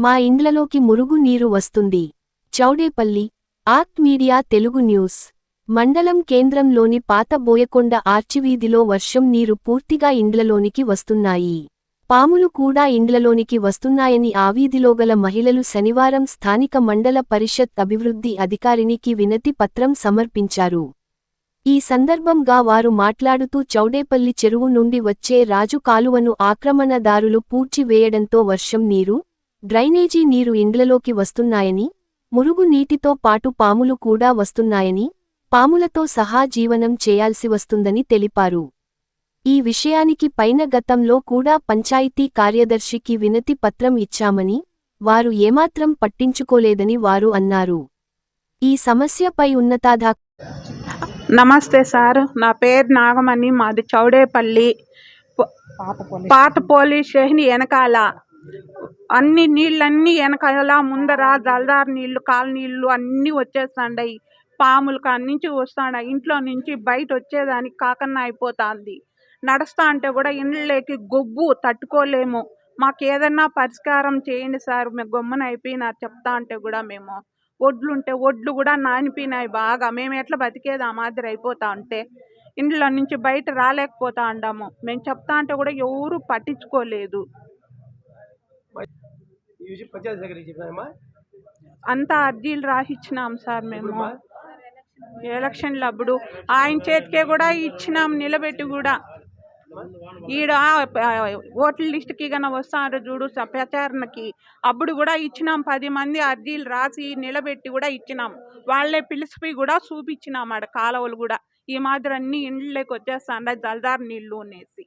మా ఇండ్లలోకి మురుగు నీరు వస్తుంది. Chowdepalli, act media Telugu news. మండలం కేంద్రంలోని పాత బోయకొండ ఆర్చివీధిలో వర్షం నీరు పూర్తిగా ఇండ్లలోనికి వస్తున్నాయి. పాములు కూడా ఇండ్లలోనికి వస్తున్నాయని ఆ వీధిలోగల మహిళలు శనివారం స్థానిక మండల పరిషత్ అభివృద్ధి అధికారినికి వినతి పత్రం సమర్పించారు. ఈ సందర్భంగా వారు మాట్లాడుతూ చౌడేపల్లి చెరువు నుండి వచ్చే రాజు కాలువను ఆక్రమణదారులు పూడ్చివేయడంతో వర్షం నీరు, డ్రైనేజీ నీరు ఇండ్లలోకి వస్తున్నాయని, మురుగు నీటితో పాటు పాములు కూడా వస్తున్నాయని, పాములతో సహా జీవనం చేయాల్సి వస్తుందని తెలిపారు. ఈ విషయానికి పైన గతంలో కూడా పంచాయతీ కార్యదర్శికి వినతి పత్రం ఇచ్చామని, వారు ఏమాత్రం పట్టించుకోలేదని వారు అన్నారు. ఈ సమస్యపై నమస్తే సార్, నా పేరు నాగమణి, మాది చౌడేపల్లి. పాత పోలీస్ స్టేషన్ వెనకాల అన్ని నీళ్ళన్నీ వెనకాల ముందర జలదారు నీళ్లు, కాలు నీళ్లు అన్నీ వచ్చేస్తాండాయి. పాములు కాడి నుంచి వస్తాండాయి. ఇంట్లో నుంచి బయట వచ్చేదానికి కాకన్నా అయిపోతుంది. నడుస్తా అంటే కూడా ఇండ్లకి గొబ్బు తట్టుకోలేము. మాకు ఏదన్నా పరిష్కారం చేయండి సార్. మేము గమ్మున అయిపోయినారు చెప్తా అంటే కూడా. మేము ఒడ్లు కూడా నానిపోయినాయి బాగా. మేము ఎట్లా బతికేది ఆ మాదిరి అయిపోతా ఉంటే ఇండ్ల నుంచి బయట రాలేకపోతా ఉండాము. మేము చెప్తా అంటే కూడా ఎవరు పట్టించుకోలేదు. అంతా అర్జీలు రాసిచ్చినాం సార్. మేము ఎలక్షన్లు అప్పుడు ఆయన చేతికే కూడా ఇచ్చినాం నిలబెట్టి కూడా. ఈడ ఓట్ల లిస్టుకి కన్నా వస్తాడు చూడు ప్రచారణకి, అప్పుడు కూడా ఇచ్చినాం. 10 మంది అర్జీలు రాసి నిలబెట్టి కూడా ఇచ్చినాం. వాళ్ళే పిలిచిపోయి కూడా చూపించినాం ఆడ కాలువలు కూడా. ఈ మాదిరి అన్ని ఇండ్లకి వచ్చేస్తాండ జలదారు నీళ్లు అనేసి.